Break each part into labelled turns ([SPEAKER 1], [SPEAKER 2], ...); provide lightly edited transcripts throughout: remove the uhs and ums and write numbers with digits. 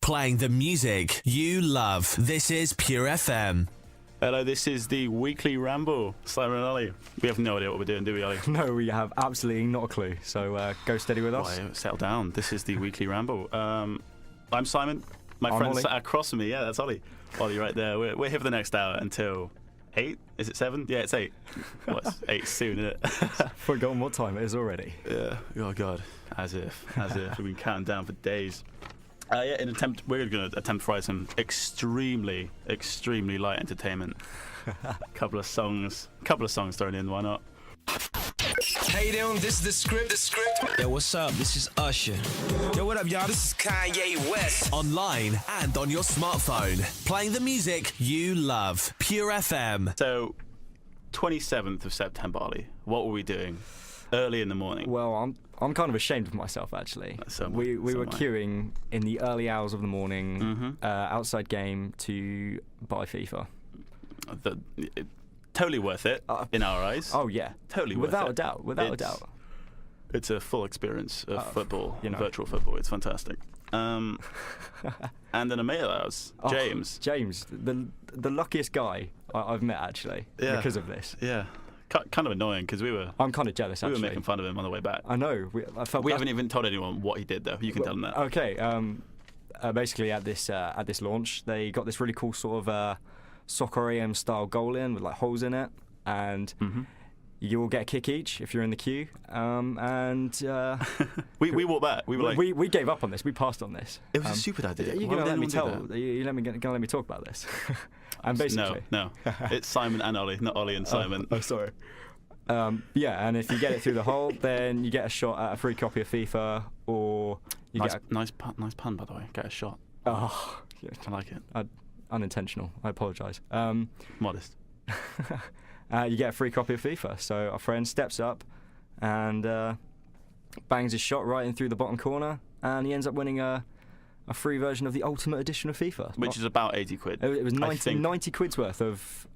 [SPEAKER 1] playing the music you love. This is Pure FM.
[SPEAKER 2] Hello, this is the Weekly Ramble. Simon and Ollie. We have no idea what we're doing, do we, Ollie?
[SPEAKER 3] No, we have absolutely not a clue. So go steady with us.
[SPEAKER 2] Right, settle down. This is the Weekly Ramble. I'm Simon. My friend sat across from me. Yeah, that's Ollie. Ollie right there. We're here for the next hour until 8. Is it 7? Yeah, it's 8. Well, it's 8 soon, isn't it?
[SPEAKER 3] Forgotten what time it is already.
[SPEAKER 2] Yeah. Oh, God. As if. We've been counting down for days. We're going to attempt to provide some extremely light entertainment. Couple of songs thrown in, why not?
[SPEAKER 4] Hey there, this is the script. Yo, what's up? This is Usher. Yo, what up, y'all? This is Kanye West.
[SPEAKER 1] Online and on your smartphone. Playing the music you love. Pure FM.
[SPEAKER 2] So, 27th of September, Ollie. What were we doing early in the morning?
[SPEAKER 3] Well, I'm kind of ashamed of myself, actually. We were queuing in the early hours of the morning, outside game to buy FIFA.
[SPEAKER 2] Totally worth it in our eyes.
[SPEAKER 3] Oh yeah,
[SPEAKER 2] totally worth it.
[SPEAKER 3] Without a doubt.
[SPEAKER 2] It's a full experience of football, virtual football. It's fantastic. And then a mate of ours, James,
[SPEAKER 3] the luckiest guy I've met actually, because of this.
[SPEAKER 2] Yeah. Kind of annoying because I'm
[SPEAKER 3] kind of jealous. Actually,
[SPEAKER 2] we were making fun of him on the way back.
[SPEAKER 3] I know.
[SPEAKER 2] We haven't even told anyone what he did though. You can tell them that.
[SPEAKER 3] Okay. Basically, at this launch, they got this really cool sort of soccer AM style goal in with like holes in it, and you will get a kick each if you're in the queue.
[SPEAKER 2] We walked back.
[SPEAKER 3] We gave up on this. We passed on this.
[SPEAKER 2] It was a stupid idea.
[SPEAKER 3] You're gonna let me gonna let me talk about this. And basically,
[SPEAKER 2] no, it's Simon and Ollie, not Ollie and Simon.
[SPEAKER 3] Oh, sorry. And if you get it through the hole, then you get a shot at a free copy of FIFA, or you
[SPEAKER 2] nice pun, by the way. Get a shot.
[SPEAKER 3] Oh, yeah.
[SPEAKER 2] I like it.
[SPEAKER 3] Unintentional. I apologise.
[SPEAKER 2] Modest.
[SPEAKER 3] You get a free copy of FIFA. So our friend steps up and bangs his shot right in through the bottom corner, and he ends up winning a free version of the Ultimate Edition of FIFA,
[SPEAKER 2] which is about 80 quid.
[SPEAKER 3] It was 90 quid's worth of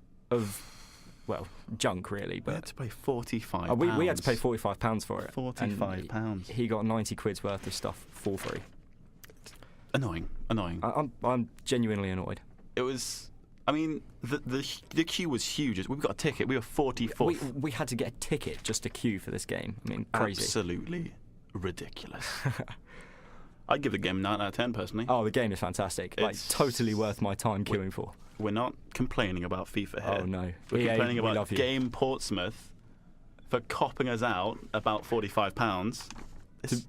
[SPEAKER 3] junk, really. But
[SPEAKER 2] we had to pay £45.
[SPEAKER 3] We had to pay £45 for it.
[SPEAKER 2] £45.
[SPEAKER 3] He got 90 quid's worth of stuff for free.
[SPEAKER 2] Annoying.
[SPEAKER 3] I'm genuinely annoyed.
[SPEAKER 2] It was. I mean, the queue was huge. We've got a ticket. We were 44th.
[SPEAKER 3] We had to get a ticket just to queue for this game. I mean, crazy.
[SPEAKER 2] Absolutely ridiculous. I'd give the game a 9 out of 10 personally.
[SPEAKER 3] Oh, the game is fantastic. It's totally worth my time queuing for.
[SPEAKER 2] We're not complaining about FIFA here.
[SPEAKER 3] Oh no,
[SPEAKER 2] we're complaining about Game Portsmouth for copping us out about £45.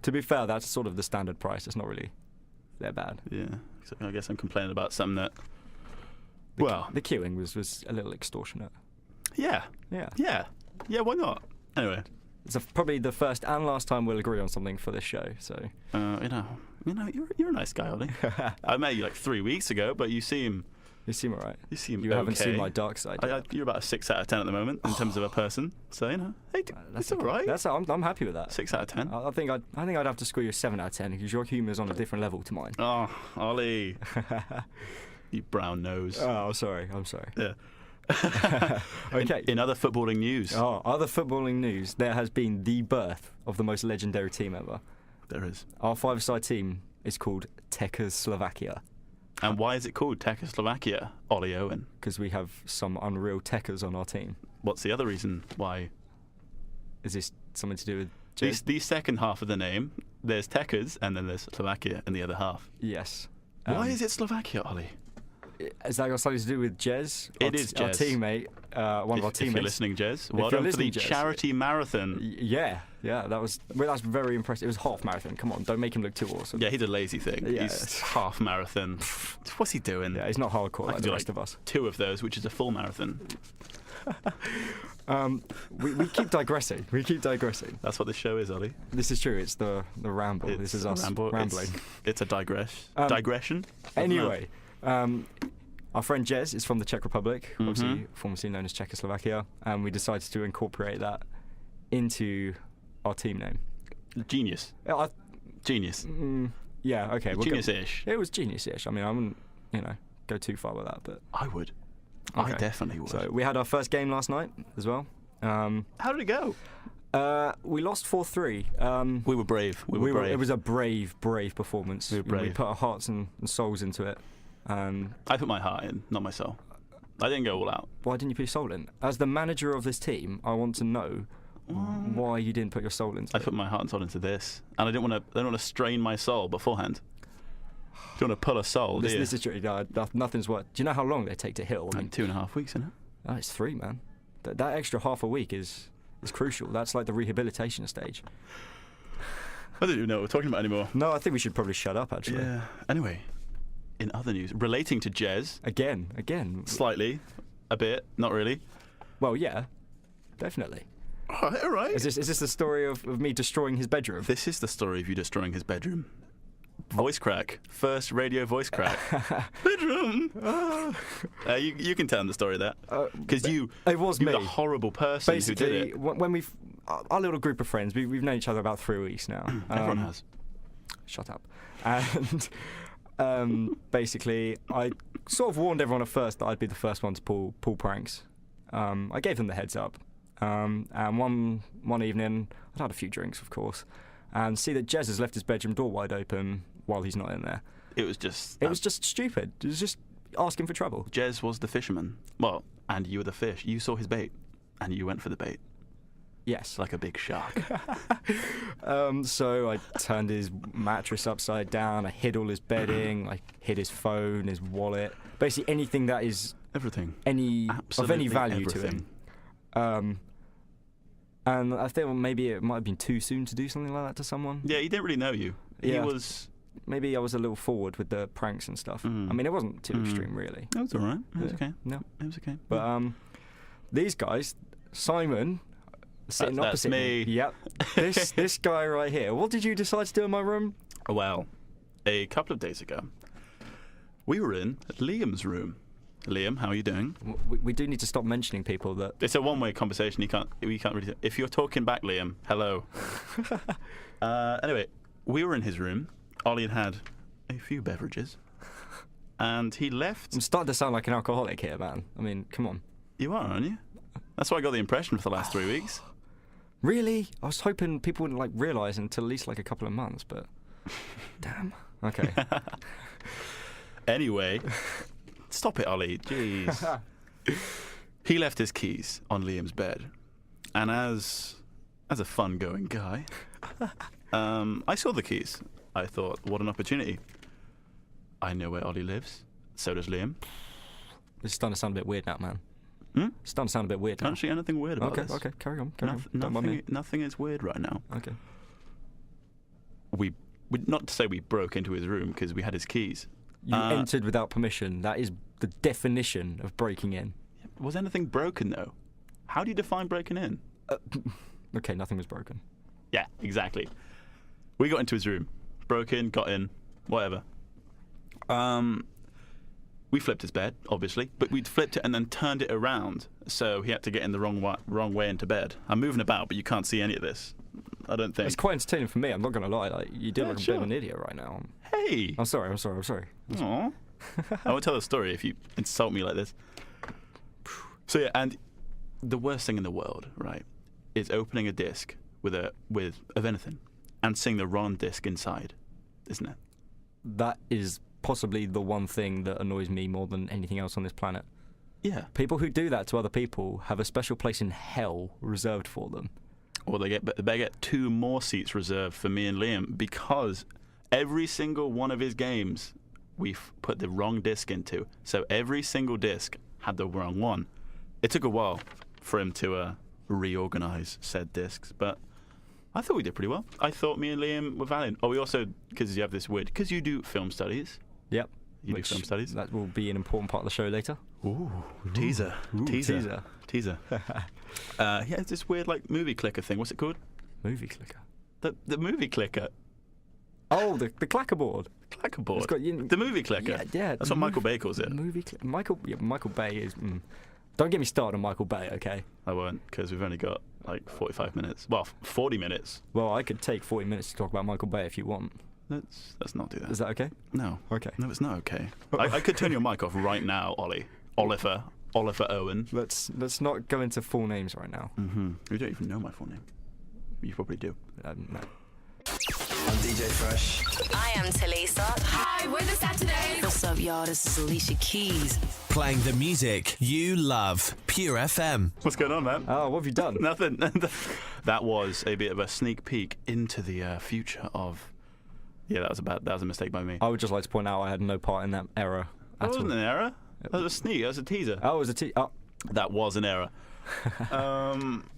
[SPEAKER 3] To be fair, that's sort of the standard price. It's not really that bad.
[SPEAKER 2] Yeah, so I guess I'm complaining about something that.
[SPEAKER 3] The queuing was a little extortionate.
[SPEAKER 2] Yeah. Why not? Anyway.
[SPEAKER 3] It's probably the first and last time we'll agree on something for this show. So
[SPEAKER 2] you're a nice guy, Ollie. I met you like 3 weeks ago, but you seem
[SPEAKER 3] alright.
[SPEAKER 2] You
[SPEAKER 3] haven't seen my dark side.
[SPEAKER 2] You're about a 6 out of 10 at the moment in terms of a person. So hey, that's alright.
[SPEAKER 3] I'm happy with that.
[SPEAKER 2] 6 out of 10.
[SPEAKER 3] I think I'd have to score you a 7 out of 10 because your humour's on a different level to mine.
[SPEAKER 2] Oh, Ollie, you brown nose.
[SPEAKER 3] Oh, sorry. I'm sorry.
[SPEAKER 2] Yeah.
[SPEAKER 3] Okay.
[SPEAKER 2] In other footballing news. There has been the birth of the most legendary team ever. There is.
[SPEAKER 4] Our five-a-side team is called Czechoslovakia.
[SPEAKER 2] And why is it called Czechoslovakia, Ollie Owen?
[SPEAKER 4] Because we have some unreal techers on our team.
[SPEAKER 2] What's the other reason why?
[SPEAKER 4] Is this something to do with
[SPEAKER 2] the second half of the name? There's techers and then there's Slovakia in the other half.
[SPEAKER 4] Yes.
[SPEAKER 2] Why is it Slovakia, Ollie?
[SPEAKER 4] Has that got something to do with Jez?
[SPEAKER 2] It is Jez.
[SPEAKER 4] Our teammate, one of our teammates.
[SPEAKER 2] If you're listening, Jez, well done for the charity marathon.
[SPEAKER 4] Yeah, that's very impressive. It was half marathon. Come on, don't make him look too awesome.
[SPEAKER 2] Yeah, he did a lazy thing. Yeah. He's half marathon. What's he doing?
[SPEAKER 4] Yeah, he's not hardcore like the rest of us.
[SPEAKER 2] 2 of those, which is a full marathon.
[SPEAKER 4] We keep digressing.
[SPEAKER 2] That's what this show is, Ollie.
[SPEAKER 4] This is true. It's the ramble. This is us rambling.
[SPEAKER 2] It's a digression.
[SPEAKER 4] Anyway. Our friend Jez is from the Czech Republic, obviously formerly known as Czechoslovakia, and we decided to incorporate that into our team name.
[SPEAKER 2] Genius. Genius.
[SPEAKER 4] Yeah, okay.
[SPEAKER 2] Genius-ish.
[SPEAKER 4] It was genius-ish. I mean, I wouldn't, go too far with that, but
[SPEAKER 2] I would.
[SPEAKER 4] Okay.
[SPEAKER 2] I definitely would.
[SPEAKER 4] So we had our first game last night as well.
[SPEAKER 2] How did it go?
[SPEAKER 4] We lost 4-3.
[SPEAKER 2] We were brave. We were brave.
[SPEAKER 4] It was a brave performance.
[SPEAKER 2] We were brave.
[SPEAKER 4] We put our hearts and souls into it.
[SPEAKER 2] I put my heart in, not my soul. I didn't go all out.
[SPEAKER 4] Why didn't you put your soul in? As the manager of this team, I want to know why you didn't put your soul into it.
[SPEAKER 2] I put my heart and soul into this, and I didn't want to strain my soul beforehand. Do you want to pull a soul?
[SPEAKER 4] This is true. Nothing's worth. Do you know how long they take to heal?
[SPEAKER 2] I mean, 2.5 weeks, isn't it?
[SPEAKER 4] Oh, it's 3, man. That extra half a week is crucial. That's like the rehabilitation stage.
[SPEAKER 2] I don't even know what we're talking about anymore.
[SPEAKER 4] No, I think we should probably shut up, actually.
[SPEAKER 2] Yeah. Anyway, in other news, relating to Jez.
[SPEAKER 4] Again.
[SPEAKER 2] Slightly. A bit. Not really.
[SPEAKER 4] Well, yeah. Definitely.
[SPEAKER 2] All right.
[SPEAKER 4] Is this the story of me destroying his bedroom?
[SPEAKER 2] This is the story of you destroying his bedroom. Voice crack. First radio voice crack. Bedroom. You can tell the story there. Because you were the horrible person who did it.
[SPEAKER 4] When our little group of friends, we've known each other about 3 weeks now.
[SPEAKER 2] Everyone has.
[SPEAKER 4] Shut up. And I sort of warned everyone at first that I'd be the first one to pull pranks. I gave them the heads up. And one evening, I'd had a few drinks, of course, and see that Jez has left his bedroom door wide open while he's not in there.
[SPEAKER 2] It was just
[SPEAKER 4] stupid. It was just asking for trouble.
[SPEAKER 2] Jez was the fisherman. Well, and you were the fish. You saw his bait, and you went for the bait.
[SPEAKER 4] Yes.
[SPEAKER 2] Like a big shark.
[SPEAKER 4] So I turned his mattress upside down. I hid all his bedding. I hid his phone, his wallet. Basically anything that is
[SPEAKER 2] everything.
[SPEAKER 4] Of any value
[SPEAKER 2] everything.
[SPEAKER 4] to him. And I think maybe it might have been too soon to do something like that to someone.
[SPEAKER 2] Yeah, he didn't really know you.
[SPEAKER 4] Yeah.
[SPEAKER 2] He was...
[SPEAKER 4] Maybe I was a little forward with the pranks and stuff. I mean, it wasn't too extreme, really.
[SPEAKER 2] It was all right. It was okay.
[SPEAKER 4] No.
[SPEAKER 2] It was okay.
[SPEAKER 4] But these guys, Simon, sitting opposite
[SPEAKER 2] me.
[SPEAKER 4] Yep. This guy right here. What did you decide to do in my room?
[SPEAKER 2] Well, a couple of days ago, we were in Liam's room. Liam, how are you doing?
[SPEAKER 4] We do need to stop mentioning people that...
[SPEAKER 2] It's a one-way conversation. We can't really... If you're talking back, Liam, hello. Anyway, we were in his room. Ollie had a few beverages. And he left...
[SPEAKER 4] I'm starting to sound like an alcoholic here, man. I mean, come on.
[SPEAKER 2] You are, aren't you? That's why I got the impression for the last 3 weeks.
[SPEAKER 4] Really? I was hoping people wouldn't, realise until at least, a couple of months, but... Damn. Okay.
[SPEAKER 2] Anyway... Stop it, Ollie. Jeez. He left his keys on Liam's bed. And as a fun-going guy, I saw the keys. I thought, what an opportunity. I know where Ollie lives. So does Liam.
[SPEAKER 4] This is starting to sound a bit weird now, man.
[SPEAKER 2] It's
[SPEAKER 4] starting to sound a bit weird now.
[SPEAKER 2] Actually, anything weird about this?
[SPEAKER 4] Okay, carry on. Don't mind me.
[SPEAKER 2] Nothing is weird right now.
[SPEAKER 4] Okay.
[SPEAKER 2] We not to say we broke into his room because we had his keys.
[SPEAKER 4] You entered without permission. That is the definition of breaking in.
[SPEAKER 2] Was anything broken, though? How do you define breaking in?
[SPEAKER 4] Okay, nothing was broken.
[SPEAKER 2] Yeah, exactly. We got into his room. Broke in, got in, whatever. We flipped his bed, obviously, but we'd flipped it and then turned it around, so he had to get in the wrong way into bed. I'm moving about, but you can't see any of this. I don't think.
[SPEAKER 4] It's quite entertaining for me, I'm not going to lie. You do look a bit of an idiot right now.
[SPEAKER 2] Hey!
[SPEAKER 4] I'm sorry.
[SPEAKER 2] Aw. I won't tell a story if you insult me like this. So yeah, and the worst thing in the world, right, is opening a disc with of anything and seeing the wrong disc inside, isn't it?
[SPEAKER 4] That is possibly the one thing that annoys me more than anything else on this planet.
[SPEAKER 2] Yeah.
[SPEAKER 4] People who do that to other people have a special place in hell reserved for them.
[SPEAKER 2] Or they get 2 more seats reserved for me and Liam because every single one of his games we've put the wrong disc into. So every single disc had the wrong one. It took a while for him to reorganize said discs, but I thought we did pretty well. I thought me and Liam were valiant. Oh, we also, because you have this weird, because you do film studies.
[SPEAKER 4] Yep.
[SPEAKER 2] You do film studies.
[SPEAKER 4] That will be an important part of the show later.
[SPEAKER 2] Ooh. Teaser. Yeah, it's this weird movie clicker thing. What's it called?
[SPEAKER 4] Movie clicker.
[SPEAKER 2] The movie clicker.
[SPEAKER 4] Oh, the clackerboard.
[SPEAKER 2] Clackerboard.
[SPEAKER 4] It's got,
[SPEAKER 2] the movie clicker.
[SPEAKER 4] Yeah.
[SPEAKER 2] That's what Michael Bay calls it.
[SPEAKER 4] Michael Bay is. Don't get me started on Michael Bay, okay?
[SPEAKER 2] I won't, because we've only got 45 minutes. Well, 40 minutes.
[SPEAKER 4] Well, I could take 40 minutes to talk about Michael Bay if you want.
[SPEAKER 2] Let's not do that.
[SPEAKER 4] Is that okay?
[SPEAKER 2] No.
[SPEAKER 4] Okay.
[SPEAKER 2] No, it's not okay. I could turn your mic off right now, Ollie. Oliver Owen.
[SPEAKER 4] Let's not go into full names right now.
[SPEAKER 2] Mm-hmm. You don't even know my full name. You probably do.
[SPEAKER 3] No.
[SPEAKER 1] I'm DJ Fresh.
[SPEAKER 5] I am Talisa.
[SPEAKER 6] Hi, we're the Saturdays.
[SPEAKER 5] What's up, y'all? This is Alicia Keys.
[SPEAKER 1] Playing the music you love. Pure FM.
[SPEAKER 2] What's going on, man?
[SPEAKER 3] Oh, what have you done?
[SPEAKER 2] Nothing. That was a bit of a sneak peek into the future of. Yeah, that was a mistake by me.
[SPEAKER 3] I would just like to point out I had no part in that error
[SPEAKER 2] That
[SPEAKER 3] at
[SPEAKER 2] wasn't
[SPEAKER 3] all.
[SPEAKER 2] an error. That was a sneak. That was a teaser.
[SPEAKER 3] Oh, it was oh.
[SPEAKER 2] That was an error.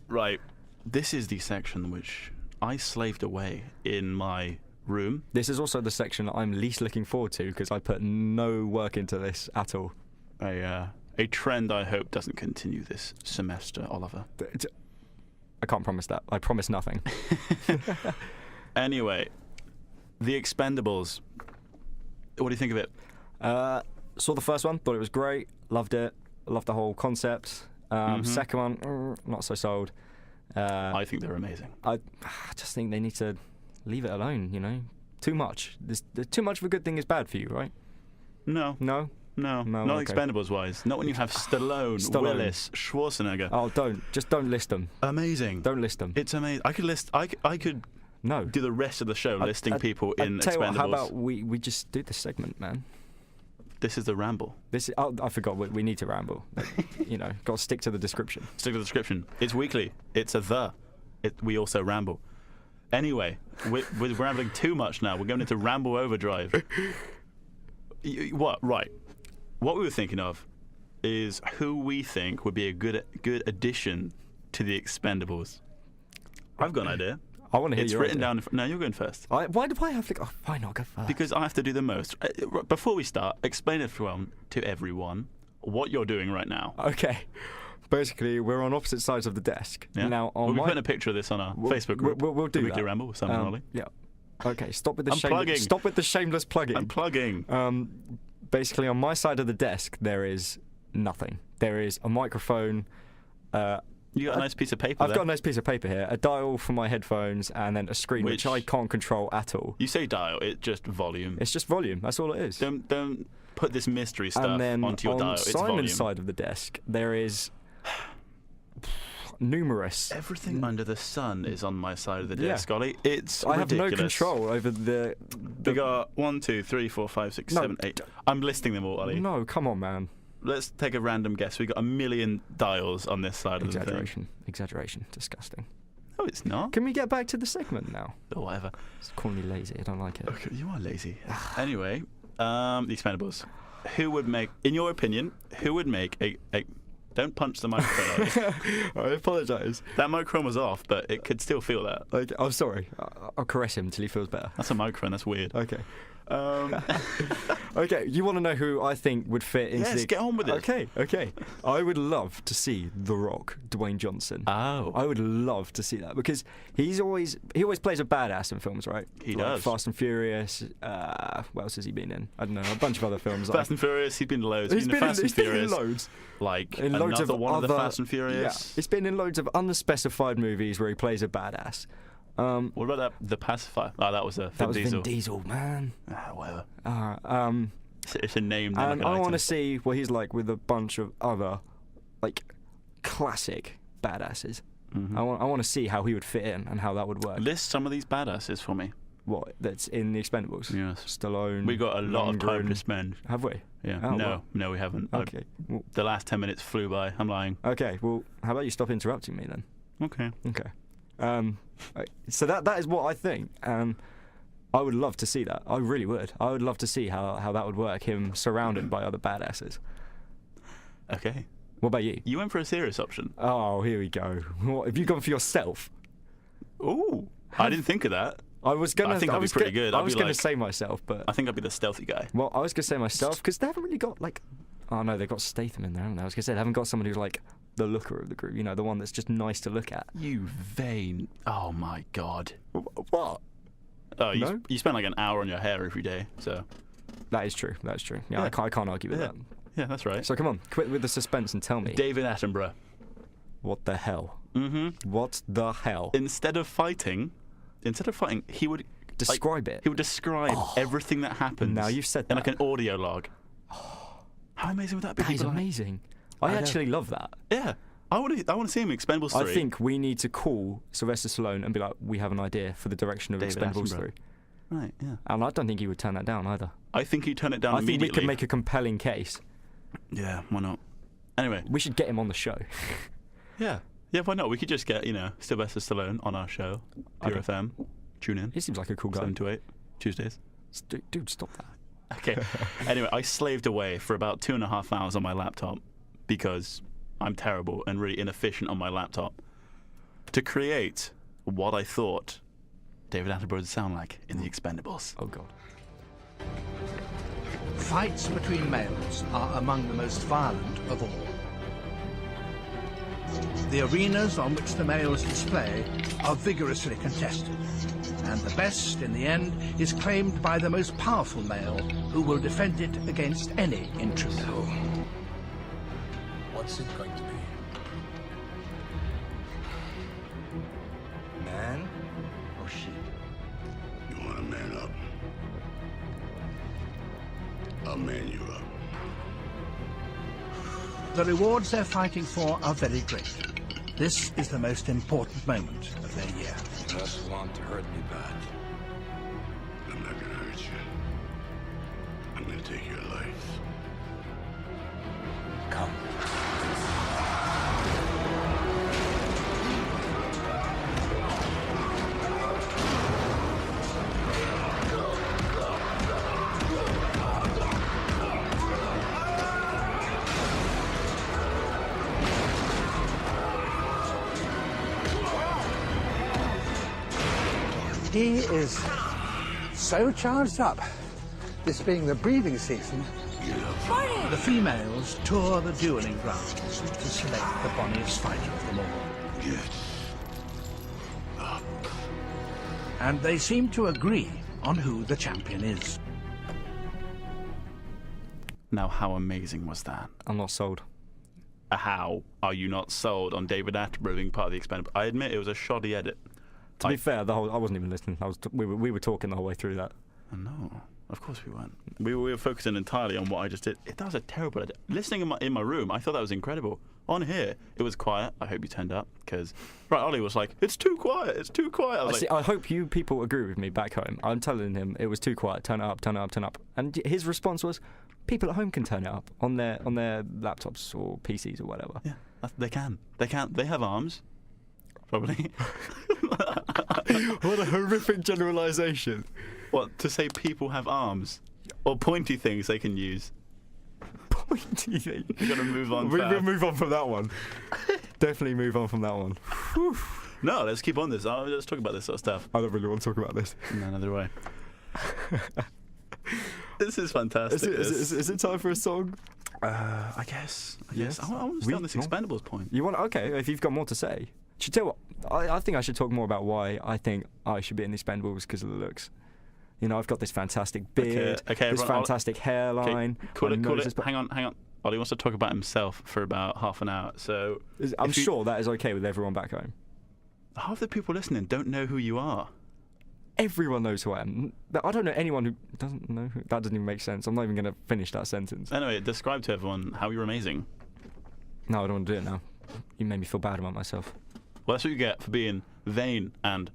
[SPEAKER 2] Right. This is the section which I slaved away in my room.
[SPEAKER 3] This is also the section that I'm least looking forward to because I put no work into this at all.
[SPEAKER 2] A trend I hope doesn't continue this semester, Oliver.
[SPEAKER 3] I can't promise that. I promise nothing.
[SPEAKER 2] Anyway, The Expendables. What do you think of it?
[SPEAKER 3] Saw the first one, thought it was great, loved it, loved the whole concept. Second one, not so sold.
[SPEAKER 2] I think they're amazing.
[SPEAKER 3] I just think they need to leave it alone, you know? Too much. Too much of a good thing is bad for you, right?
[SPEAKER 2] No.
[SPEAKER 3] No?
[SPEAKER 2] Not
[SPEAKER 3] okay.
[SPEAKER 2] Expendables-wise. Not when you have Stallone, Willis, Schwarzenegger.
[SPEAKER 3] Oh, don't list them.
[SPEAKER 2] Amazing.
[SPEAKER 3] Don't list them.
[SPEAKER 2] It's amazing. I could
[SPEAKER 3] No.
[SPEAKER 2] do the rest of the show listing people in
[SPEAKER 3] tell you what,
[SPEAKER 2] Expendables.
[SPEAKER 3] how about we just do this segment, man?
[SPEAKER 2] This is the ramble.
[SPEAKER 3] I forgot. We need to ramble. You know, got to stick to the description.
[SPEAKER 2] Stick to the description. It's weekly. It's we also ramble. Anyway, we're rambling too much now. We're going into ramble overdrive. What? Right. What we were thinking of is who we think would be a good addition to the Expendables. I've got an idea.
[SPEAKER 3] I want to hear
[SPEAKER 2] It's
[SPEAKER 3] your
[SPEAKER 2] written
[SPEAKER 3] idea.
[SPEAKER 2] down. No, you're going first.
[SPEAKER 3] Why do I have to go? Why not go first?
[SPEAKER 2] Because I have to do the most. Before we start, explain to everyone what you're doing right now.
[SPEAKER 3] Okay. Basically, we're on opposite sides of the desk.
[SPEAKER 2] Yeah.
[SPEAKER 3] Now,
[SPEAKER 2] we'll be putting a picture of this on our Facebook group.
[SPEAKER 3] We'll do
[SPEAKER 2] the Weekly
[SPEAKER 3] that.
[SPEAKER 2] Ramble with Simon and Ollie.
[SPEAKER 3] Yeah. Okay. Stop with the
[SPEAKER 2] I'm plugging.
[SPEAKER 3] Stop with the shameless plugging.
[SPEAKER 2] I'm plugging.
[SPEAKER 3] Basically, on my side of the desk, there is nothing. There is a microphone.
[SPEAKER 2] You got a nice piece of paper
[SPEAKER 3] I've
[SPEAKER 2] there.
[SPEAKER 3] got a nice piece of paper here, a dial for my headphones, and then a screen which I can't control at all.
[SPEAKER 2] You say dial, it's just volume.
[SPEAKER 3] It's just volume. That's all it is.
[SPEAKER 2] Don't put this mystery stuff
[SPEAKER 3] and then
[SPEAKER 2] onto your
[SPEAKER 3] on
[SPEAKER 2] dial. It's
[SPEAKER 3] Simon's
[SPEAKER 2] volume.
[SPEAKER 3] side of the desk, there is numerous.
[SPEAKER 2] Everything under the sun is on my side of the desk, Ollie. It's
[SPEAKER 3] I have
[SPEAKER 2] ridiculous.
[SPEAKER 3] no control over the
[SPEAKER 2] We got 1, 2, 3, 4, 5, 6,
[SPEAKER 3] No,
[SPEAKER 2] 7, 8. I'm listing them all, Ollie.
[SPEAKER 3] No, come on, man.
[SPEAKER 2] Let's take a random guess. We got 1 million dials on this side of the thing.
[SPEAKER 3] Exaggeration. Disgusting.
[SPEAKER 2] No, it's not.
[SPEAKER 3] Can we get back to the segment now?
[SPEAKER 2] Or whatever.
[SPEAKER 3] It's calling me lazy. I don't like it.
[SPEAKER 2] Okay, you are lazy. Anyway, The Expendables. Who would make, in your opinion, a don't punch the microphone.
[SPEAKER 3] I apologise.
[SPEAKER 2] That microphone was off, but it could still feel that.
[SPEAKER 3] Okay, I'm sorry. I'll caress him till he feels better.
[SPEAKER 2] That's a microphone. That's weird.
[SPEAKER 3] Okay. Okay, you want to know who I think would fit into
[SPEAKER 2] Yes, get on with it.
[SPEAKER 3] Okay. I would love to see The Rock, Dwayne Johnson.
[SPEAKER 2] Oh.
[SPEAKER 3] I would love to see that because he always plays a badass in films, right?
[SPEAKER 2] He
[SPEAKER 3] Like
[SPEAKER 2] does.
[SPEAKER 3] Fast and Furious. What else has he been in? I don't know. A bunch of other films.
[SPEAKER 2] Fast and Furious. He's been in loads.
[SPEAKER 3] He's been
[SPEAKER 2] Fast and Furious.
[SPEAKER 3] in loads.
[SPEAKER 2] Like
[SPEAKER 3] In loads
[SPEAKER 2] another
[SPEAKER 3] of
[SPEAKER 2] one
[SPEAKER 3] other,
[SPEAKER 2] of the Fast and Furious.
[SPEAKER 3] Yeah, he's been in loads of unspecified movies where he plays a badass.
[SPEAKER 2] What about that? The Pacifier. Oh, that was
[SPEAKER 3] That was Vin Diesel, man.
[SPEAKER 2] Whatever.
[SPEAKER 3] It's
[SPEAKER 2] a name.
[SPEAKER 3] And I want to see what he's like with a bunch of other, like, classic badasses.
[SPEAKER 2] Mm-hmm.
[SPEAKER 3] I want to see how he would fit in and how that would work.
[SPEAKER 2] List some of these badasses for me.
[SPEAKER 3] What? That's in the Expendables?
[SPEAKER 2] Yes.
[SPEAKER 3] Stallone.
[SPEAKER 2] We got a lot of time
[SPEAKER 3] Lundgren.
[SPEAKER 2] to spend.
[SPEAKER 3] Have we?
[SPEAKER 2] Yeah.
[SPEAKER 3] Oh,
[SPEAKER 2] No, we haven't.
[SPEAKER 3] Okay. Well,
[SPEAKER 2] The last 10 minutes flew by. I'm lying.
[SPEAKER 3] okay. Well, how about you stop interrupting me then?
[SPEAKER 2] Okay.
[SPEAKER 3] Okay. So that is what I think. I would love to see that. I really would. I would love to see how that would work. Him surrounded by other badasses.
[SPEAKER 2] Okay.
[SPEAKER 3] What about you?
[SPEAKER 2] You went for a serious option.
[SPEAKER 3] Oh, here we go. What have you gone for yourself?
[SPEAKER 2] Ooh. I didn't think of that.
[SPEAKER 3] I was gonna.
[SPEAKER 2] I think I'd be pretty good.
[SPEAKER 3] I
[SPEAKER 2] I'd
[SPEAKER 3] was
[SPEAKER 2] be
[SPEAKER 3] gonna
[SPEAKER 2] like-
[SPEAKER 3] say myself, but
[SPEAKER 2] I think I'd be the stealthy guy.
[SPEAKER 3] well, I was gonna say myself because they haven't really got like. Oh no, they've got Statham in there, haven't they? I was gonna say they haven't got somebody who's like the looker of the group. You know, the one that's just nice to look at.
[SPEAKER 2] You vain. Oh my god.
[SPEAKER 3] What?
[SPEAKER 2] Oh,
[SPEAKER 3] No?
[SPEAKER 2] you spend like an hour on your hair every day, so.
[SPEAKER 3] That is true. That's true. Yeah,
[SPEAKER 2] Yeah.
[SPEAKER 3] I can't argue with
[SPEAKER 2] Yeah.
[SPEAKER 3] that.
[SPEAKER 2] Yeah, that's right.
[SPEAKER 3] So come on, quit with the suspense and tell me
[SPEAKER 2] David Attenborough.
[SPEAKER 3] what the hell?
[SPEAKER 2] Mm-hmm.
[SPEAKER 3] What the hell?
[SPEAKER 2] Instead of fighting, he would
[SPEAKER 3] Describe it.
[SPEAKER 2] He would describe everything that happens.
[SPEAKER 3] Now you've said
[SPEAKER 2] in
[SPEAKER 3] that.
[SPEAKER 2] like an audio log. How amazing would that be?
[SPEAKER 3] That is
[SPEAKER 2] People are like,
[SPEAKER 3] amazing. I
[SPEAKER 2] know.
[SPEAKER 3] actually love that.
[SPEAKER 2] Yeah, I want to see him in Expendables 3.
[SPEAKER 4] I think we need to call Sylvester Stallone and be like, we have an idea for the direction of
[SPEAKER 2] David
[SPEAKER 4] Expendables
[SPEAKER 2] Attenborough.
[SPEAKER 4] 3.
[SPEAKER 2] Right, yeah.
[SPEAKER 4] And I don't think he would turn that down either.
[SPEAKER 2] I think he'd turn it down
[SPEAKER 4] I think
[SPEAKER 2] immediately.
[SPEAKER 4] we could make a compelling case.
[SPEAKER 2] Yeah, why not? Anyway.
[SPEAKER 4] We should get him on the show.
[SPEAKER 2] Yeah. Yeah, why not? We could just get, Sylvester Stallone on our show, Pure FM. Tune in.
[SPEAKER 4] He seems like a cool guy.
[SPEAKER 2] 7 to 8, Tuesdays.
[SPEAKER 4] Dude, stop that.
[SPEAKER 2] Okay. Anyway, I slaved away for about 2.5 hours on my laptop because I'm terrible and really inefficient on my laptop to create what I thought David Attenborough would sound like in The Expendables.
[SPEAKER 4] Oh, God.
[SPEAKER 7] Fights between males are among the most violent of all. The arenas on which the males display are vigorously contested, and the best, in the end, is claimed by the most powerful male, who will defend it against any intruder.
[SPEAKER 8] What's it going to be? Man or sheep?
[SPEAKER 9] You want to man up? I'll man you up.
[SPEAKER 7] The rewards they're fighting for are very great. This is the most important moment of their year.
[SPEAKER 8] You just want to hurt me bad.
[SPEAKER 9] I'm not gonna hurt you. I'm gonna take your life.
[SPEAKER 8] Come.
[SPEAKER 7] He is so charged up, this being the breeding season. The females tour the dueling grounds to select the bonniest fighter of them all.
[SPEAKER 9] Get up.
[SPEAKER 7] And they seem to agree on who the champion is.
[SPEAKER 2] Now, how amazing was that?
[SPEAKER 4] I'm not sold.
[SPEAKER 2] How are you not sold on David Attenborough being part of The Expendables? I admit it was a shoddy edit.
[SPEAKER 4] To be fair, I wasn't even listening. We were talking the whole way through that.
[SPEAKER 2] No, of course we weren't. We were focusing entirely on what I just did. That was a terrible edit. Listening in my room, I thought that was incredible. On here, it was quiet. I hope you turned up, because Ollie was like, "It's too quiet. It's too quiet." I was like,
[SPEAKER 4] I hope you people agree with me back home. I'm telling him it was too quiet. Turn it up. Turn it up. Turn it up. And his response was, "People at home can turn it up on their laptops or PCs or whatever."
[SPEAKER 2] "Yeah, they can. They can. They have arms, probably."
[SPEAKER 4] What a horrific generalisation.
[SPEAKER 2] What, to say people have arms or pointy things they can use?
[SPEAKER 4] Pointy thing.
[SPEAKER 2] We've got to move on.
[SPEAKER 4] We'll move on from that one. Definitely move on from that one.
[SPEAKER 2] No, let's keep on this. Let's talk about this sort of stuff.
[SPEAKER 4] I don't really want to talk about this.
[SPEAKER 2] No, neither do I. This is fantastic.
[SPEAKER 4] Is it time for a song?
[SPEAKER 2] I guess.
[SPEAKER 4] Yes.
[SPEAKER 2] I want to stay on this Expendables point.
[SPEAKER 4] You want? Okay, if you've got more to say. Should tell you what, I think I should talk more about why I think I should be in the Expendables because of the looks. I've got this fantastic beard,
[SPEAKER 2] okay,
[SPEAKER 4] this
[SPEAKER 2] everyone,
[SPEAKER 4] fantastic hairline.
[SPEAKER 2] Cool it.
[SPEAKER 4] But
[SPEAKER 2] Hang on. Ollie wants to talk about himself for about half an hour. So
[SPEAKER 4] I'm sure that is okay with everyone back home.
[SPEAKER 2] Half the people listening don't know who you are.
[SPEAKER 4] Everyone knows who I am. I don't know anyone who doesn't know. That doesn't even make sense. I'm not even going to finish that sentence.
[SPEAKER 2] Anyway, describe to everyone how you're amazing.
[SPEAKER 4] No, I don't want to do it now. You made me feel bad about myself.
[SPEAKER 2] Well, that's what you get for being vain and...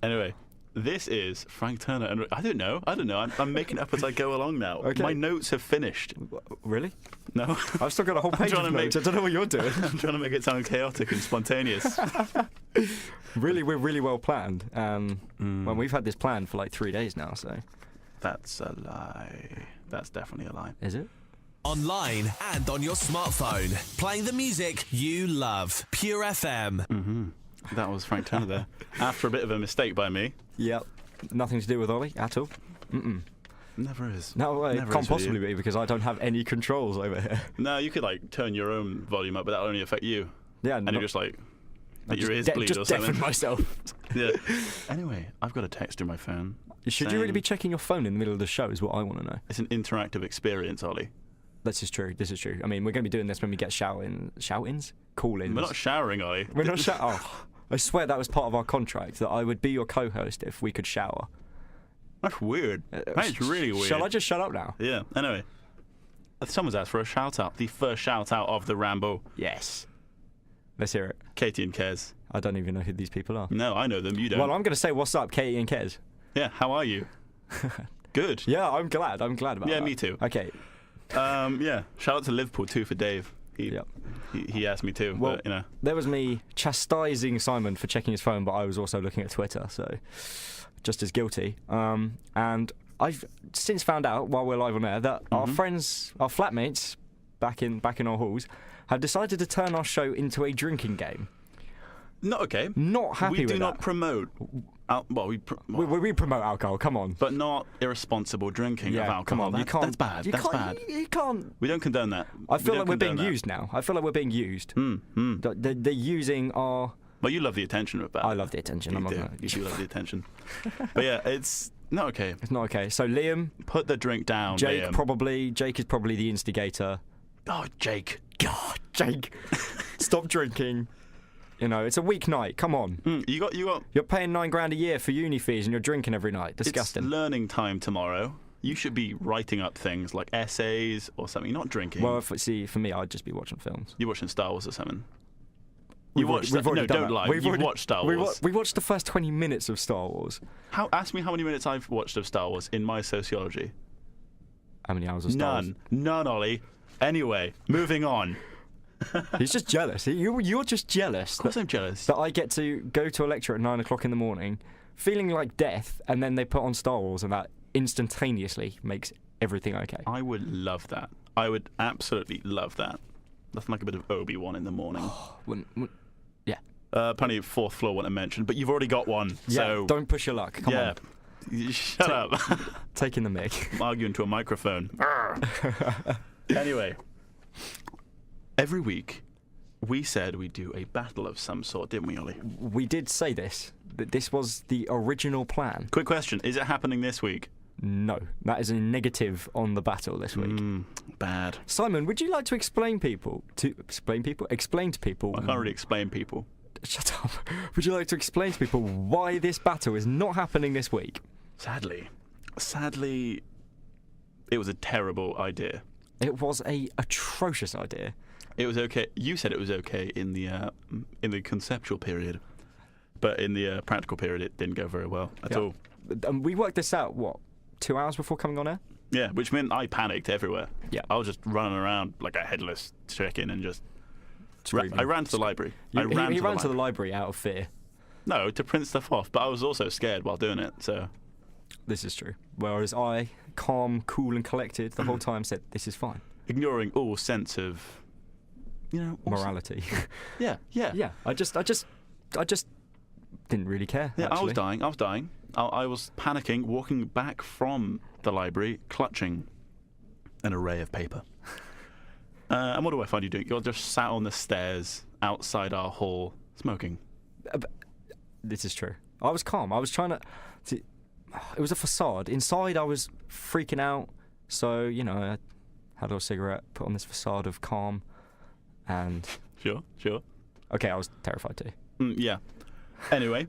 [SPEAKER 2] Anyway, this is Frank Turner. And I don't know. I'm making it up as I go along now.
[SPEAKER 4] Okay.
[SPEAKER 2] My notes have finished.
[SPEAKER 4] Really?
[SPEAKER 2] No.
[SPEAKER 4] I've still got a whole page of notes. I don't know what you're doing.
[SPEAKER 2] I'm trying to make it sound chaotic and spontaneous.
[SPEAKER 4] Really, we're really well planned. Well, we've had this plan for like 3 days now, so...
[SPEAKER 2] That's a lie. That's definitely a lie.
[SPEAKER 4] Is it?
[SPEAKER 1] Online and on your smartphone. Playing the music you love. Pure FM.
[SPEAKER 2] Mm-hmm. That was Frank Turner there. After a bit of a mistake by me.
[SPEAKER 4] Yep. Nothing to do with Ollie at all. Mm-mm.
[SPEAKER 2] Never is.
[SPEAKER 4] No, it
[SPEAKER 2] Never
[SPEAKER 4] can't
[SPEAKER 2] is with
[SPEAKER 4] possibly
[SPEAKER 2] you.
[SPEAKER 4] be because I don't have any controls over here.
[SPEAKER 2] No, you could like turn your own volume up, but that'll only affect you.
[SPEAKER 4] Yeah,
[SPEAKER 2] and you're just like, let your ears bleed
[SPEAKER 4] just
[SPEAKER 2] or something.
[SPEAKER 4] deafen myself.
[SPEAKER 2] Yeah. Anyway, I've got a text in my phone.
[SPEAKER 4] Should you really be checking your phone in the middle of the show? Is what I want to know.
[SPEAKER 2] It's an interactive experience, Ollie.
[SPEAKER 4] This is true. I mean, we're going to be doing this when we get shout-ins? Call-ins?
[SPEAKER 2] We're not showering, Ollie.
[SPEAKER 4] We're not Oh, I swear that was part of our contract, that I would be your co-host if we could shower.
[SPEAKER 2] That's weird. That's really weird.
[SPEAKER 4] Shall I just shut up now?
[SPEAKER 2] Yeah. Anyway, Someone's asked for a shout out. The first shout out of the Ramble.
[SPEAKER 4] Yes. Let's hear it.
[SPEAKER 2] Katie and Kez.
[SPEAKER 4] I don't even know who these people are.
[SPEAKER 2] No, I know them. You don't.
[SPEAKER 4] Well, I'm going to say what's up, Katie and Kez.
[SPEAKER 2] Yeah, how are you? Good.
[SPEAKER 4] Yeah, I'm glad about that.
[SPEAKER 2] Yeah, me too.
[SPEAKER 4] Okay.
[SPEAKER 2] Yeah, shout out to Liverpool too for Dave. He asked me too,
[SPEAKER 4] well,
[SPEAKER 2] but you know.
[SPEAKER 4] There was me chastising Simon for checking his phone, but I was also looking at Twitter, so just as guilty. And I've since found out while we're live on air that our friends, our flatmates, back in our halls, have decided to turn our show into a drinking game.
[SPEAKER 2] Not okay.
[SPEAKER 4] Not happy with that.
[SPEAKER 2] We do not promote. We
[SPEAKER 4] promote alcohol. Come on.
[SPEAKER 2] But not irresponsible drinking of alcohol.
[SPEAKER 4] Come on.
[SPEAKER 2] That's bad. That's bad.
[SPEAKER 4] You can't.
[SPEAKER 2] We don't condone that.
[SPEAKER 4] I feel like we're being used now. I feel like we're being used. They're using our.
[SPEAKER 2] Well, you love the attention of that.
[SPEAKER 4] I love the attention.
[SPEAKER 2] You do love the attention. But yeah, it's not okay.
[SPEAKER 4] It's not okay. So Liam,
[SPEAKER 2] put the drink down.
[SPEAKER 4] Jake
[SPEAKER 2] Liam.
[SPEAKER 4] Jake is probably the instigator.
[SPEAKER 2] Oh, Jake.
[SPEAKER 4] God, Jake, stop drinking. You know, it's a weeknight. Come on.
[SPEAKER 2] You got.
[SPEAKER 4] You're paying $9,000 a year for uni fees, and you're drinking every night. Disgusting.
[SPEAKER 2] It's learning time tomorrow. You should be writing up things like essays or something. Not drinking.
[SPEAKER 4] Well, for me, I'd just be watching films.
[SPEAKER 2] You're watching Star Wars or something.
[SPEAKER 4] We've already done
[SPEAKER 2] don't
[SPEAKER 4] that.
[SPEAKER 2] lie. You've watched Star Wars.
[SPEAKER 4] We watched the first 20 minutes of Star Wars.
[SPEAKER 2] Ask me how many minutes I've watched of Star Wars in my sociology.
[SPEAKER 4] How many hours of Star Wars?
[SPEAKER 2] None, Ollie. Anyway, moving on.
[SPEAKER 4] He's just jealous. You're just jealous.
[SPEAKER 2] Of course I'm jealous.
[SPEAKER 4] That I get to go to a lecture at 9 o'clock in the morning, feeling like death, and then they put on Star Wars, and that instantaneously makes everything okay.
[SPEAKER 2] I would love that. I would absolutely love that. Nothing like a bit of Obi-Wan in the morning.
[SPEAKER 4] Yeah.
[SPEAKER 2] Plenty of fourth floor want to mention, but you've already got one.
[SPEAKER 4] Yeah,
[SPEAKER 2] so
[SPEAKER 4] don't push your luck. Come on.
[SPEAKER 2] Shut up.
[SPEAKER 4] Taking the mic.
[SPEAKER 2] I'm arguing to a microphone. Anyway. Every week, we said we'd do a battle of some sort, didn't we, Ollie?
[SPEAKER 4] We did say this. That this was the original plan.
[SPEAKER 2] Quick question. Is it happening this week?
[SPEAKER 4] No. That is a negative on the battle this week.
[SPEAKER 2] Bad.
[SPEAKER 4] Simon, would you like to explain to people? Explain to people?
[SPEAKER 2] I can't really explain people.
[SPEAKER 4] Shut up. Would you like to explain to people why this battle is not happening this week?
[SPEAKER 2] Sadly, it was a terrible idea.
[SPEAKER 4] It was a atrocious idea.
[SPEAKER 2] It was okay. You said it was okay in the conceptual period, but in the practical period, it didn't go very well at all.
[SPEAKER 4] We worked this out, 2 hours before coming on air?
[SPEAKER 2] Yeah, which meant I panicked everywhere.
[SPEAKER 4] Yeah.
[SPEAKER 2] I was just running around like a headless chicken and just...
[SPEAKER 4] I
[SPEAKER 2] ran to the library.
[SPEAKER 4] He ran to the library out of fear.
[SPEAKER 2] No, to print stuff off, but I was also scared while doing it, so...
[SPEAKER 4] This is true. Whereas I, calm, cool and collected, the whole time said, this is fine.
[SPEAKER 2] Ignoring all sense of...
[SPEAKER 4] morality.
[SPEAKER 2] Yeah.
[SPEAKER 4] I just didn't really care.
[SPEAKER 2] Yeah,
[SPEAKER 4] actually.
[SPEAKER 2] I was dying. I was panicking, walking back from the library, clutching an array of paper. And what do I find you doing? You're just sat on the stairs outside our hall, smoking.
[SPEAKER 4] This is true. I was calm. I was trying to. It was a facade. Inside, I was freaking out. So I had a little cigarette, put on this facade of calm. And
[SPEAKER 2] Sure.
[SPEAKER 4] Okay, I was terrified too.
[SPEAKER 2] Yeah. Anyway,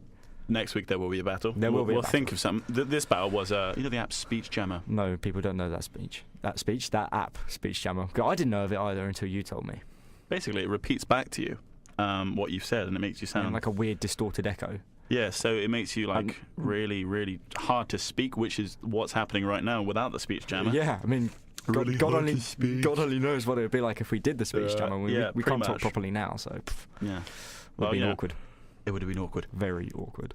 [SPEAKER 2] next week there will be a battle. We'll think of something. This battle was, the app Speech Jammer.
[SPEAKER 4] No, people don't know that app Speech Jammer. I didn't know of it either until you told me.
[SPEAKER 2] Basically, it repeats back to you what you've said, and it makes you sound
[SPEAKER 4] like a weird distorted echo.
[SPEAKER 2] Yeah, so it makes you really, really hard to speak, which is what's happening right now without the Speech Jammer.
[SPEAKER 4] Yeah, I mean. God only knows what it would be like if we did the speech jammer. We can't talk properly now, so
[SPEAKER 2] yeah,
[SPEAKER 4] it would be awkward.
[SPEAKER 2] It would have been awkward.
[SPEAKER 4] Very awkward.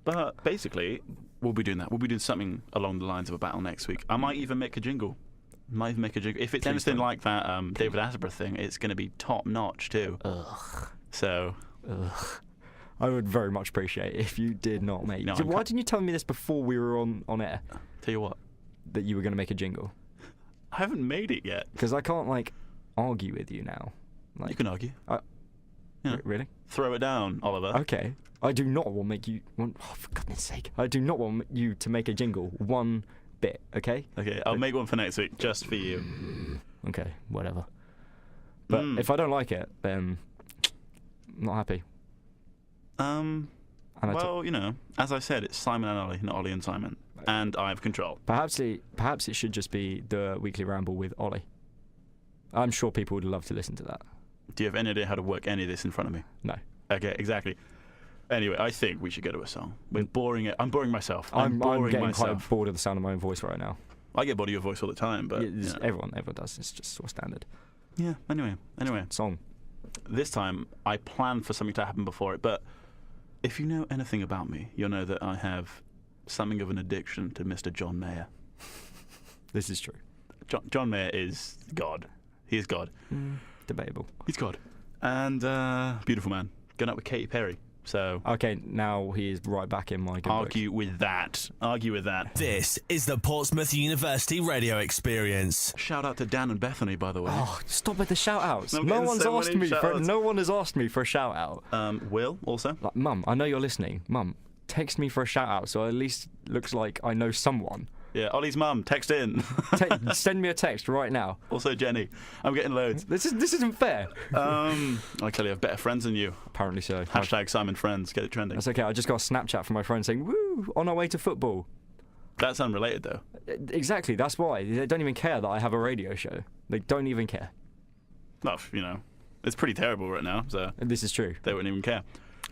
[SPEAKER 2] But basically, we'll be doing that. We'll be doing something along the lines of a battle next week. I might even make a jingle. If it's anything like that David Attenborough thing, it's going to be top notch too.
[SPEAKER 4] Ugh.
[SPEAKER 2] So.
[SPEAKER 4] Ugh. I would very much appreciate it if you did not make. Why didn't you tell me this before we were on air?
[SPEAKER 2] Tell you what.
[SPEAKER 4] That you were going to make a jingle.
[SPEAKER 2] I haven't made it yet.
[SPEAKER 4] Because I can't, argue with you now.
[SPEAKER 2] You can argue.
[SPEAKER 4] Really?
[SPEAKER 2] Throw it down, Oliver.
[SPEAKER 4] Okay. I do not want to make you... Oh, for goodness sake. I do not want you to make a jingle one bit, okay?
[SPEAKER 2] Okay, I'll make one for next week, just for you.
[SPEAKER 4] Okay, whatever. But if I don't like it, then I'm not happy.
[SPEAKER 2] As I said, it's Simon and Ollie, not Ollie and Simon. and I have control.
[SPEAKER 4] Perhaps it should just be the Weekly Ramble with Ollie. I'm sure people would love to listen to that.
[SPEAKER 2] Do you have any idea how to work any of this in front of me?
[SPEAKER 4] No.
[SPEAKER 2] Okay, exactly. Anyway, I think we should go to a song. We're boring it. I'm boring myself. I'm
[SPEAKER 4] getting
[SPEAKER 2] myself.
[SPEAKER 4] quite bored of the sound of my own voice right now.
[SPEAKER 2] I get bored of your voice all the time, but
[SPEAKER 4] everyone does. It's just sort of standard.
[SPEAKER 2] Yeah. Anyway,
[SPEAKER 4] song.
[SPEAKER 2] This time I planned for something to happen before it, but if you know anything about me, you'll know that I have something of an addiction to Mr. John Mayer.
[SPEAKER 4] This is true.
[SPEAKER 2] John Mayer is God. He is God.
[SPEAKER 4] Debatable.
[SPEAKER 2] He's God. And beautiful man. Going out with Katy Perry. So
[SPEAKER 4] okay, now he is right back in my good
[SPEAKER 2] Argue with that.
[SPEAKER 1] This is the Portsmouth University radio experience.
[SPEAKER 2] Shout out to Dan and Bethany, by the way.
[SPEAKER 4] Oh, stop with the shout outs.
[SPEAKER 2] No
[SPEAKER 4] one has asked me for a shout out.
[SPEAKER 2] Will also.
[SPEAKER 4] Like, Mum, I know you're listening. Mum, text me for a shout out so at least looks like I know someone.
[SPEAKER 2] Yeah, Ollie's mum, text in.
[SPEAKER 4] Send me a text right now.
[SPEAKER 2] Also Jenny, I'm getting loads.
[SPEAKER 4] This isn't fair.
[SPEAKER 2] I clearly have better friends than you.
[SPEAKER 4] Apparently so.
[SPEAKER 2] Hashtag Simon Friends, get it trending.
[SPEAKER 4] That's okay, I just got a Snapchat from my friend saying, woo, on our way to football.
[SPEAKER 2] That's unrelated though.
[SPEAKER 4] Exactly, that's why. They don't even care that I have a radio show. They don't even care.
[SPEAKER 2] Well, it's pretty terrible right now, so...
[SPEAKER 4] This is true.
[SPEAKER 2] They wouldn't even care.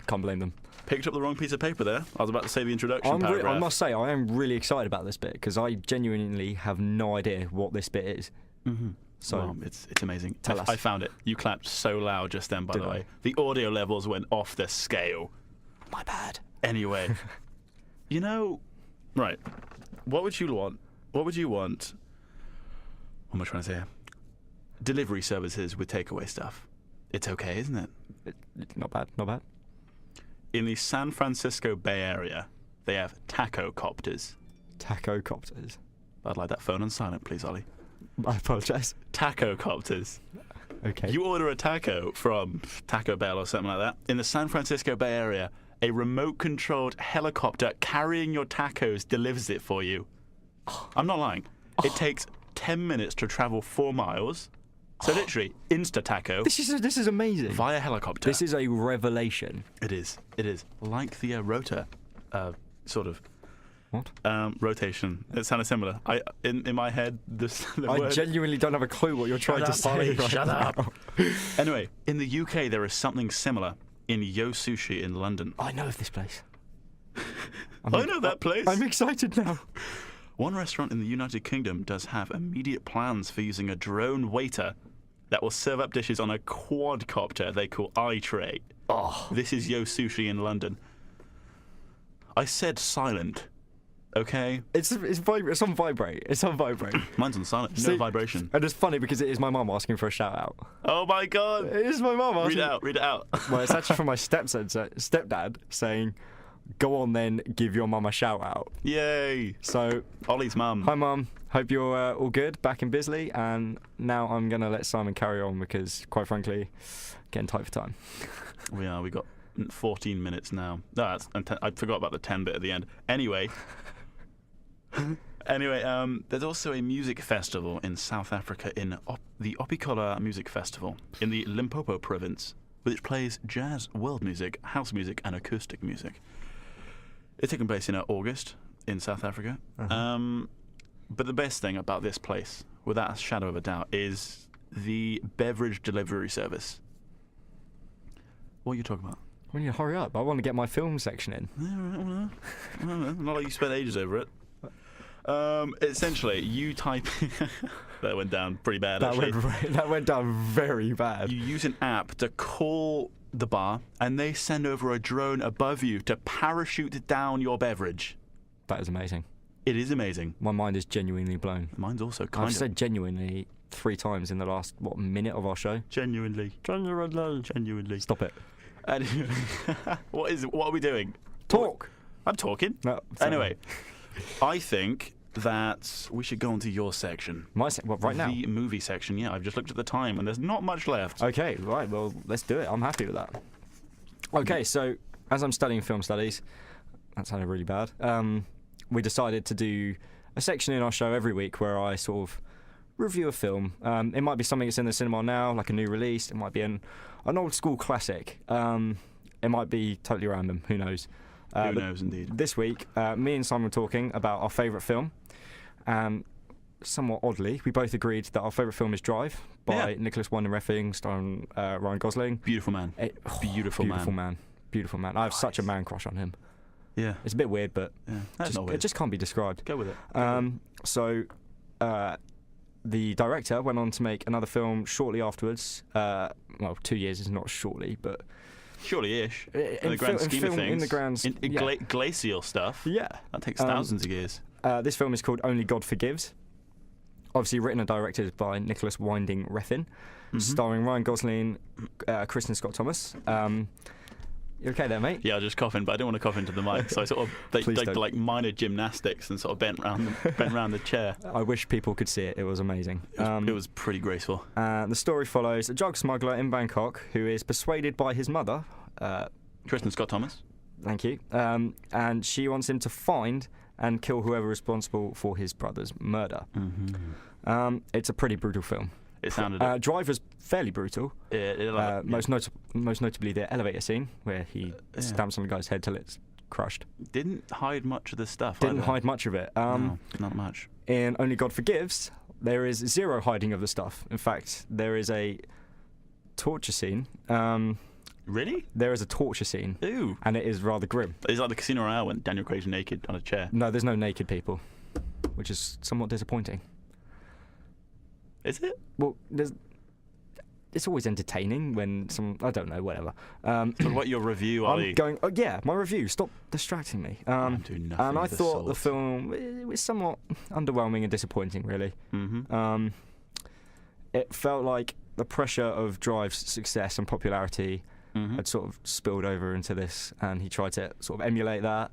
[SPEAKER 4] Can't blame them.
[SPEAKER 2] Picked up the wrong piece of paper there. I was about to say the introduction paragraph.
[SPEAKER 4] I must say, I am really excited about this bit because I genuinely have no idea what this bit is.
[SPEAKER 2] Mm-hmm.
[SPEAKER 4] So
[SPEAKER 2] well, it's amazing.
[SPEAKER 4] Tell us.
[SPEAKER 2] I found it. You clapped so loud just then, by the way. The audio levels went off the scale.
[SPEAKER 4] My bad.
[SPEAKER 2] Anyway, right. What would you want? What am I trying to say here? Delivery services with takeaway stuff. It's okay, isn't it?
[SPEAKER 4] Not bad.
[SPEAKER 2] In the San Francisco Bay Area, they have taco copters.
[SPEAKER 4] Taco copters?
[SPEAKER 2] I'd like that phone on silent, please, Ollie.
[SPEAKER 4] I apologise.
[SPEAKER 2] Taco copters.
[SPEAKER 4] Okay.
[SPEAKER 2] You order a taco from Taco Bell or something like that. In the San Francisco Bay Area, a remote-controlled helicopter carrying your tacos delivers it for you. I'm not lying. It takes 10 minutes to travel 4 miles. So literally, Insta-taco.
[SPEAKER 4] This is amazing.
[SPEAKER 2] Via helicopter.
[SPEAKER 4] This is a revelation.
[SPEAKER 2] It is. Like the rotor, sort of.
[SPEAKER 4] What?
[SPEAKER 2] Rotation. It sounded similar. In my head, the
[SPEAKER 4] I
[SPEAKER 2] word...
[SPEAKER 4] genuinely don't have a clue what you're trying to say.
[SPEAKER 2] Shut up. Anyway, in the UK, there is something similar in Yo Sushi in London.
[SPEAKER 4] I know of this place.
[SPEAKER 2] I know that place.
[SPEAKER 4] I'm excited now.
[SPEAKER 2] One restaurant in the United Kingdom does have immediate plans for using a drone waiter that will serve up dishes on a quadcopter they call iTray.
[SPEAKER 4] Oh.
[SPEAKER 2] This is Yo Sushi in London. I said silent, okay?
[SPEAKER 4] It's on vibrate. It's on vibrate.
[SPEAKER 2] Mine's on silent. No vibration.
[SPEAKER 4] And it's funny because it is my mum asking for a shout out.
[SPEAKER 2] Oh my god!
[SPEAKER 4] It is my mum asking.
[SPEAKER 2] Read it out.
[SPEAKER 4] Well, it's actually from my stepdad saying, "Go on then, give your mum a shout out."
[SPEAKER 2] Yay!
[SPEAKER 4] So,
[SPEAKER 2] Ollie's mum.
[SPEAKER 4] Hi mum. Hope you're all good back in Bisley. And now I'm gonna let Simon carry on because, quite frankly, getting tight for time.
[SPEAKER 2] We are. We got 14 minutes now. No, I forgot about the 10 bit at the end. Anyway, there's also a music festival in South Africa in the Opikola Music Festival in the Limpopo province, which plays jazz, world music, house music, and acoustic music. It's taking place in August in South Africa.
[SPEAKER 4] Uh-huh.
[SPEAKER 2] But the best thing about this place, without a shadow of a doubt, is the beverage delivery service. What are you talking about?
[SPEAKER 4] We need to hurry up. I want to get my film section in.
[SPEAKER 2] Yeah, right, not like you spent ages over it. Essentially, you type... That went down pretty bad, actually.
[SPEAKER 4] That went down very bad.
[SPEAKER 2] You use an app to call the bar, and they send over a drone above you to parachute down your beverage.
[SPEAKER 4] That is amazing.
[SPEAKER 2] It is amazing.
[SPEAKER 4] My mind is genuinely blown.
[SPEAKER 2] Mine's also kind of.
[SPEAKER 4] I've said genuinely 3 times in the last, minute of our show?
[SPEAKER 2] Genuinely.
[SPEAKER 4] Stop it.
[SPEAKER 2] Anyway, what are we doing?
[SPEAKER 4] Talk.
[SPEAKER 2] I'm talking.
[SPEAKER 4] No, sorry.
[SPEAKER 2] Anyway, I think that we should go on to your section.
[SPEAKER 4] Right now?
[SPEAKER 2] The movie section, yeah. I've just looked at the time and there's not much left.
[SPEAKER 4] Okay, right. Well, let's do it. I'm happy with that. Okay, so as I'm studying film studies, that sounded really bad, we decided to do a section in our show every week where I sort of review a film. It might be something that's in the cinema now, like a new release. It might be an old school classic. It might be totally random. Who knows?
[SPEAKER 2] Who knows, indeed.
[SPEAKER 4] This week, me and Simon were talking about our favourite film, and somewhat oddly, we both agreed that our favourite film is Drive by Nicolas and Refn, starring Ryan Gosling.
[SPEAKER 2] Beautiful man. Beautiful man.
[SPEAKER 4] Beautiful man. I have such a man crush on him.
[SPEAKER 2] Yeah.
[SPEAKER 4] It's a bit weird, but it just can't be described.
[SPEAKER 2] Go with it.
[SPEAKER 4] So, the director went on to make another film shortly afterwards. 2 years is not shortly, but...
[SPEAKER 2] Shortly-ish. In the grand scheme of things.
[SPEAKER 4] In the grand...
[SPEAKER 2] glacial stuff.
[SPEAKER 4] Yeah.
[SPEAKER 2] That takes thousands of years.
[SPEAKER 4] This film is called Only God Forgives. Obviously written and directed by Nicolas Winding Refn, starring Ryan Gosling, Kristen Scott Thomas. You okay there, mate?
[SPEAKER 2] Yeah, I was just coughing, but I didn't want to cough into the mic, so I sort of did like minor gymnastics and sort of bent round the chair.
[SPEAKER 4] I wish people could see it. It was amazing.
[SPEAKER 2] It was pretty graceful.
[SPEAKER 4] The story follows a drug smuggler in Bangkok who is persuaded by his mother,
[SPEAKER 2] Kristen Scott Thomas.
[SPEAKER 4] Thank you. And she wants him to find and kill whoever is responsible for his brother's murder. It's a pretty brutal film.
[SPEAKER 2] It sounded...
[SPEAKER 4] Drive was fairly brutal. Most notably the elevator scene where he stamps on the guy's head till it's crushed.
[SPEAKER 2] Didn't hide much of the stuff.
[SPEAKER 4] Didn't hide much of it.
[SPEAKER 2] No, not much.
[SPEAKER 4] In Only God Forgives, there is zero hiding of the stuff. In fact, there is a torture scene.
[SPEAKER 2] Really?
[SPEAKER 4] There is a torture scene.
[SPEAKER 2] Ooh.
[SPEAKER 4] And it is rather grim.
[SPEAKER 2] It's like the Casino Royale when Daniel Craig's naked on a chair.
[SPEAKER 4] No, there's no naked people, which is somewhat disappointing.
[SPEAKER 2] Is it?
[SPEAKER 4] Well, it's always entertaining when I don't know, whatever.
[SPEAKER 2] So what your review, Ollie?
[SPEAKER 4] I'm going... Oh, yeah, my review. Stop distracting me.
[SPEAKER 2] I'm doing nothing.
[SPEAKER 4] And I thought the film was somewhat underwhelming and disappointing, really. It felt like the pressure of Drive's success and popularity had sort of spilled over into this, and he tried to sort of emulate that,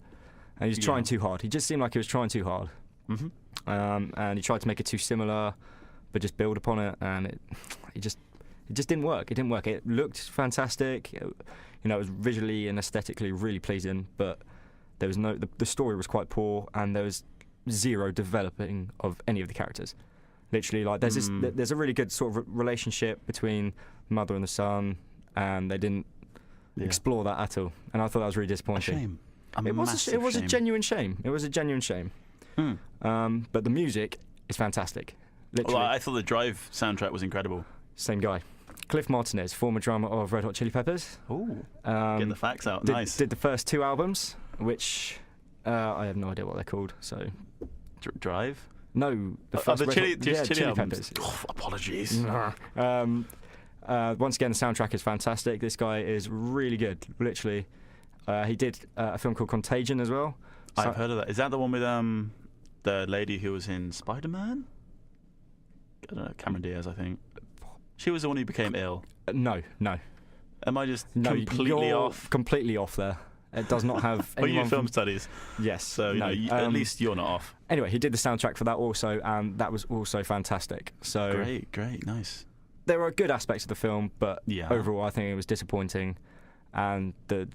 [SPEAKER 4] and he was trying too hard. He just seemed like he was trying too hard. And he tried to make it too similar, but just build upon it, and it just didn't work. It didn't work. It looked fantastic. It was visually and aesthetically really pleasing, but there was the story was quite poor, and there was zero developing of any of the characters. Literally, like there's a really good sort of relationship between the mother and the son, and they didn't explore that at all. And I thought that was really disappointing.
[SPEAKER 2] A shame.
[SPEAKER 4] It was a genuine shame. It was a genuine shame. But the music is fantastic. Literally.
[SPEAKER 2] Well, I thought the Drive soundtrack was incredible.
[SPEAKER 4] Same guy. Cliff Martinez, former drummer of Red Hot Chili Peppers.
[SPEAKER 2] Ooh. Getting the facts out. Nice.
[SPEAKER 4] Did the first 2 albums, which I have no idea what they're called. So,
[SPEAKER 2] Drive?
[SPEAKER 4] No, the first
[SPEAKER 2] Chili
[SPEAKER 4] Peppers.
[SPEAKER 2] Oh, apologies.
[SPEAKER 4] Once again, the soundtrack is fantastic. This guy is really good. Literally, he did a film called Contagion as well.
[SPEAKER 2] I've heard of that. Is that the one with the lady who was in Spider-Man? I don't know, Cameron Diaz, I think. She was the one who became ill.
[SPEAKER 4] No.
[SPEAKER 2] Am I just completely off?
[SPEAKER 4] Completely off there. It does not have
[SPEAKER 2] Well, you film studies.
[SPEAKER 4] Yes.
[SPEAKER 2] So, at least you're not off.
[SPEAKER 4] Anyway, he did the soundtrack for that also, and that was also fantastic. So
[SPEAKER 2] Great, nice.
[SPEAKER 4] There are good aspects of the film, but overall I think it was disappointing, and the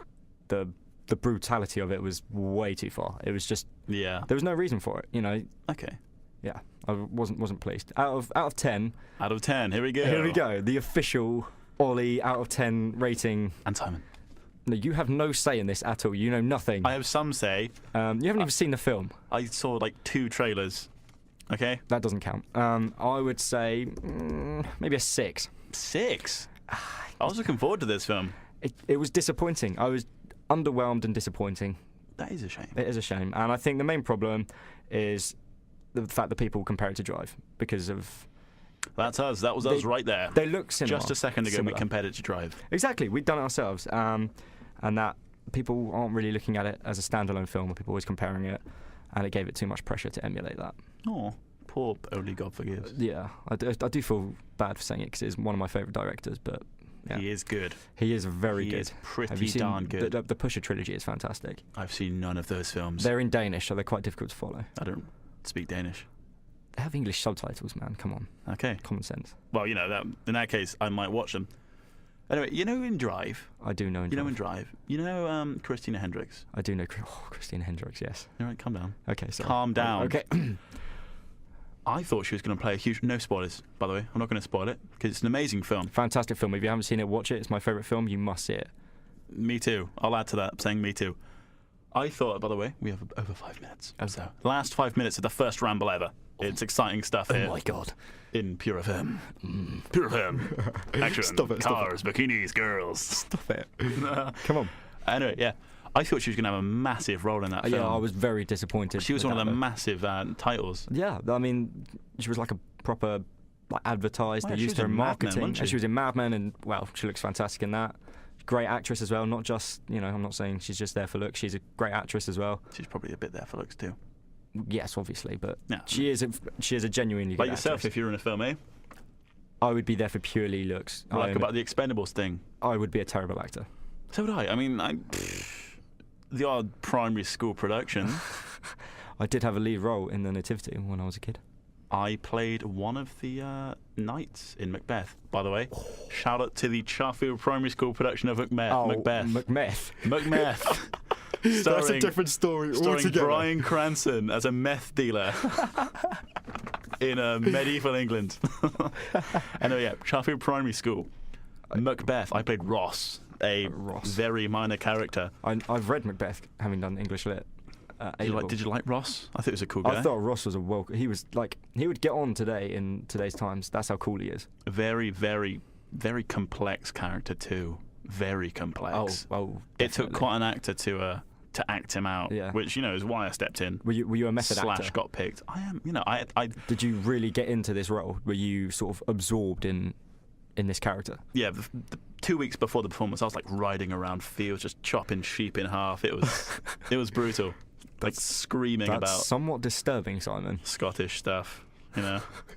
[SPEAKER 4] brutality of it was way too far. It was just...
[SPEAKER 2] Yeah.
[SPEAKER 4] There was no reason for it,
[SPEAKER 2] Okay.
[SPEAKER 4] Yeah, I wasn't pleased. Out of 10...
[SPEAKER 2] Out of 10, here we go.
[SPEAKER 4] Here we go, the official Ollie out of 10 rating.
[SPEAKER 2] And Simon.
[SPEAKER 4] No, you have no say in this at all. You know nothing.
[SPEAKER 2] I have some say.
[SPEAKER 4] You haven't even seen the film.
[SPEAKER 2] I saw like 2 trailers. Okay?
[SPEAKER 4] That doesn't count. I would say maybe a 6.
[SPEAKER 2] 6? I was looking forward to this film.
[SPEAKER 4] It was disappointing. I was underwhelmed and disappointing.
[SPEAKER 2] That is a shame.
[SPEAKER 4] It is a shame. And I think the main problem is the fact that people compare it to Drive because of...
[SPEAKER 2] That's us. That was us right there.
[SPEAKER 4] They look similar.
[SPEAKER 2] Just a second ago, we compared it to Drive.
[SPEAKER 4] Exactly. We'd done it ourselves. And that people aren't really looking at it as a standalone film. People are always comparing it. And it gave it too much pressure to emulate that.
[SPEAKER 2] Oh, poor Only God Forgives.
[SPEAKER 4] Yeah. I do feel bad for saying it because he's one of my favourite directors, but... Yeah.
[SPEAKER 2] He is good.
[SPEAKER 4] He is very good.
[SPEAKER 2] He is pretty darn good.
[SPEAKER 4] The Pusher trilogy is fantastic.
[SPEAKER 2] I've seen none of those films.
[SPEAKER 4] They're in Danish, so they're quite difficult to follow.
[SPEAKER 2] I don't speak Danish.
[SPEAKER 4] They have English subtitles, man. Come on.
[SPEAKER 2] Okay.
[SPEAKER 4] Common sense.
[SPEAKER 2] Well, in that case, I might watch them. Anyway, in Drive...
[SPEAKER 4] I do know in Drive.
[SPEAKER 2] You know in Drive. You know Christina Hendricks?
[SPEAKER 4] I do know Christina Hendricks, yes.
[SPEAKER 2] All right, calm down.
[SPEAKER 4] Okay, sorry.
[SPEAKER 2] Calm down.
[SPEAKER 4] Okay.
[SPEAKER 2] I thought she was going to play a huge... No spoilers, by the way. I'm not going to spoil it, because it's an amazing film.
[SPEAKER 4] Fantastic film. If you haven't seen it, watch it. It's my favourite film. You must see it.
[SPEAKER 2] Me too. I'll add to that, saying me too. I thought, by the way, we have over 5 minutes. So, last 5 minutes of the first ramble ever. It's exciting stuff here.
[SPEAKER 3] Oh my god.
[SPEAKER 2] In Pure FM. Pure FM. Action.
[SPEAKER 3] Stop it,
[SPEAKER 2] Cars, bikinis, girls.
[SPEAKER 3] Stop it. Come on.
[SPEAKER 2] Anyway, yeah. I thought she was going to have a massive role in that film.
[SPEAKER 3] Yeah, I was very disappointed.
[SPEAKER 2] She was one of the massive titles.
[SPEAKER 3] Yeah, I mean, she was like a proper advertised.
[SPEAKER 2] Well,
[SPEAKER 3] they used her in marketing. And she was in Mad Men, and well, she looks fantastic in that. Great actress as well. Not just, I'm not saying she's just there for looks. She's a great actress as well.
[SPEAKER 2] She's probably a bit there for looks too.
[SPEAKER 3] Yes, obviously, but
[SPEAKER 2] yeah.
[SPEAKER 3] she is a genuinely good
[SPEAKER 2] like yourself,
[SPEAKER 3] actress.
[SPEAKER 2] if you were in a film, eh?
[SPEAKER 3] I would be there for purely looks.
[SPEAKER 2] Like about the Expendables thing.
[SPEAKER 3] I would be a terrible actor.
[SPEAKER 2] So would I. I mean, the odd primary school production.
[SPEAKER 3] I did have a lead role in the Nativity when I was a kid.
[SPEAKER 2] I played one of the knights in Macbeth, by the way. Shout out to the Charfield Primary School production of Macbeth.
[SPEAKER 3] Oh,
[SPEAKER 2] Macbeth.
[SPEAKER 3] That's a different story
[SPEAKER 2] starring
[SPEAKER 3] altogether.
[SPEAKER 2] Bryan Cranston as a meth dealer in medieval England. Anyway, yeah, Charfield Primary School. Macbeth. I played Ross, a very minor character.
[SPEAKER 3] I've read Macbeth, having done English lit.
[SPEAKER 2] Did you like Ross? I thought he was a cool guy.
[SPEAKER 3] I thought Ross was he was like, he would get on today in today's times. That's how cool he is.
[SPEAKER 2] A very, very, very complex character too. Very complex.
[SPEAKER 3] Oh,
[SPEAKER 2] it took quite an actor to act him out.
[SPEAKER 3] Yeah.
[SPEAKER 2] Which is why I stepped in.
[SPEAKER 3] Were you a method actor?
[SPEAKER 2] / got picked. I am. I.
[SPEAKER 3] Did you really get into this role? Were you sort of absorbed in this character?
[SPEAKER 2] Yeah. The 2 weeks before the performance, I was like riding around fields, just chopping sheep in half. It was brutal. Like screaming
[SPEAKER 3] that's
[SPEAKER 2] about
[SPEAKER 3] somewhat disturbing, Simon.
[SPEAKER 2] Scottish stuff,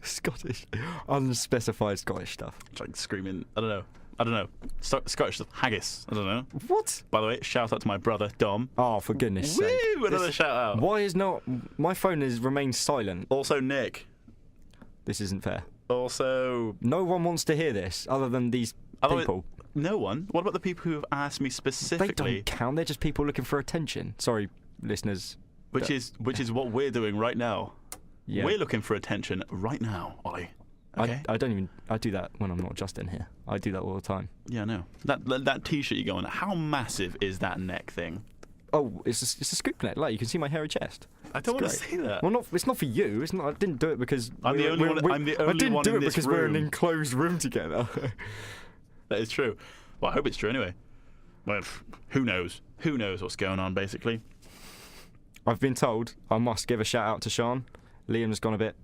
[SPEAKER 3] Scottish, unspecified Scottish stuff.
[SPEAKER 2] Like screaming. I don't know. Scottish stuff. Haggis. I don't know.
[SPEAKER 3] What?
[SPEAKER 2] By the way, shout out to my brother Dom.
[SPEAKER 3] Oh, for goodness' sake!
[SPEAKER 2] Another shout out.
[SPEAKER 3] Why is not my phone remains silent?
[SPEAKER 2] Also, Nick.
[SPEAKER 3] This isn't fair.
[SPEAKER 2] Also,
[SPEAKER 3] no one wants to hear this other than these people.
[SPEAKER 2] No one. What about the people who have asked me specifically?
[SPEAKER 3] They don't count. They're just people looking for attention. Sorry, listeners.
[SPEAKER 2] Which is what we're doing right now.
[SPEAKER 3] Yeah.
[SPEAKER 2] We're looking for attention right now, Ollie. Okay?
[SPEAKER 3] I do that when I'm not just in here. I do that all the time.
[SPEAKER 2] Yeah, I know. That T-shirt you go on. How massive is that neck thing?
[SPEAKER 3] Oh, it's a scoop neck. Like, you can see my hairy chest.
[SPEAKER 2] I don't want to see that.
[SPEAKER 3] Well, it's not for you. It's not. I didn't do it because
[SPEAKER 2] I'm the only one. I'm the only one in this room.
[SPEAKER 3] We're in an enclosed room together.
[SPEAKER 2] That is true. Well, I hope it's true anyway. Well, who knows? Who knows what's going on, basically?
[SPEAKER 3] I've been told I must give a shout out to Sean. Liam's gone a bit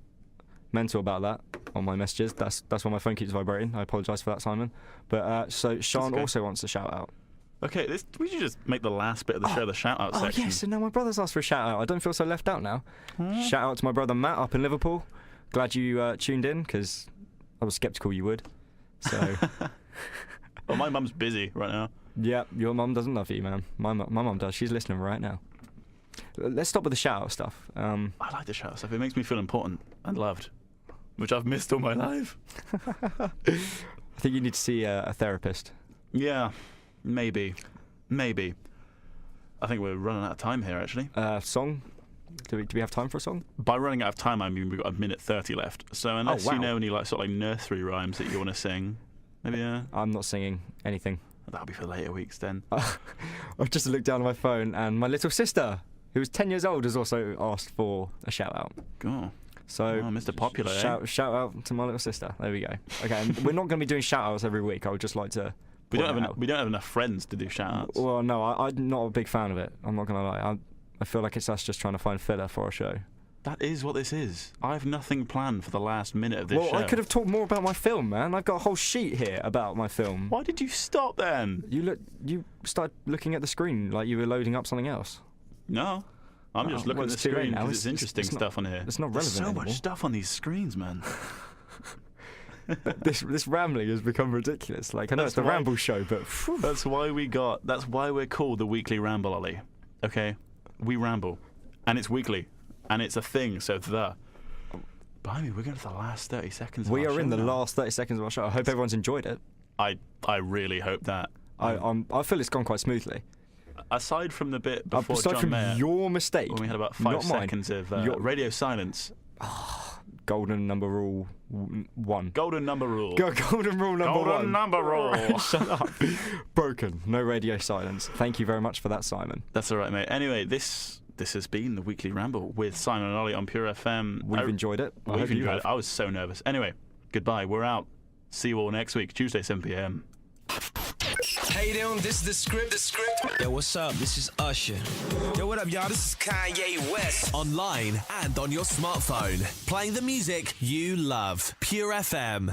[SPEAKER 3] mental about that on my messages. That's why my phone keeps vibrating. I apologise for that, Simon. But so Sean also wants a shout out.
[SPEAKER 2] Okay, we should just make the last bit of the show the shout out section.
[SPEAKER 3] Oh yes, and now my brother's asked for a shout out. I don't feel so left out now. Shout out to my brother Matt up in Liverpool. Glad you tuned in because I was sceptical you would. So.
[SPEAKER 2] Well, my mum's busy right now.
[SPEAKER 3] Yeah, your mum doesn't love you, man. My mum does. She's listening right now. Let's stop with the shout-out stuff.
[SPEAKER 2] I like the shout-out stuff. It makes me feel important and loved, which I've missed all my life.
[SPEAKER 3] I think you need to see a therapist.
[SPEAKER 2] Yeah, maybe. I think we're running out of time here, actually.
[SPEAKER 3] Song? Do we have time for a song?
[SPEAKER 2] By running out of time, I mean we've got 1:30 left. So unless you know any sort of nursery rhymes that you want to sing, maybe.
[SPEAKER 3] I'm not singing anything.
[SPEAKER 2] That'll be for later weeks then.
[SPEAKER 3] I've just looked down at my phone, and my little sister, who was 10 years old, has also asked for a shout out.
[SPEAKER 2] Oh.
[SPEAKER 3] So,
[SPEAKER 2] Mr. Popular.
[SPEAKER 3] Shout out to my little sister. There we go. Okay, and we're not going to be doing shout outs every week. I would just like to.
[SPEAKER 2] We don't have enough friends to do shout outs.
[SPEAKER 3] Well, no, I'm not a big fan of it. I'm not going to lie. I feel like it's us just trying to find filler for our show.
[SPEAKER 2] That is what this is. I have nothing planned for the last minute of this show.
[SPEAKER 3] Well, I could have talked more about my film, man. I've got a whole sheet here about my film.
[SPEAKER 2] Why did you stop then?
[SPEAKER 3] You started looking at the screen like you were loading up something else.
[SPEAKER 2] No. I'm just looking at the screen because it's interesting stuff on here.
[SPEAKER 3] It's not relevant
[SPEAKER 2] There's so
[SPEAKER 3] anymore.
[SPEAKER 2] much stuff on these screens, man.
[SPEAKER 3] this rambling has become ridiculous. Like, I know it's the Ramble show, but
[SPEAKER 2] that's why we're called the Weekly Ramble, Ollie. Okay, we ramble, and it's weekly, and it's a thing. So blimey, we're going to the last 30 seconds.
[SPEAKER 3] We are in the last 30 seconds of our show. I hope everyone's enjoyed it.
[SPEAKER 2] I really hope that.
[SPEAKER 3] I feel it's gone quite smoothly.
[SPEAKER 2] Aside from the bit before
[SPEAKER 3] aside
[SPEAKER 2] John
[SPEAKER 3] from
[SPEAKER 2] Mayer,
[SPEAKER 3] your mistake,
[SPEAKER 2] when we had about 5 seconds of radio silence.
[SPEAKER 4] golden number rule 1.
[SPEAKER 2] Golden number rule.
[SPEAKER 4] Golden rule number 1.
[SPEAKER 2] Golden number rule.
[SPEAKER 4] Shut up. Broken. No radio silence. Thank you very much for that, Simon.
[SPEAKER 2] That's all right, mate. Anyway, this has been the Weekly Ramble with Simon and Ollie on Pure FM.
[SPEAKER 4] We've enjoyed it. I
[SPEAKER 2] We've
[SPEAKER 4] hope you
[SPEAKER 2] enjoyed
[SPEAKER 4] have.
[SPEAKER 2] it. I was so nervous. Anyway, goodbye. We're out. See you all next week, Tuesday, 7 p.m.
[SPEAKER 1] Hey them, this is the script. Yo, what's up? This is Usher. Yo, what up, y'all? This is Kanye West. Online and on your smartphone, playing the music you love. Pure FM.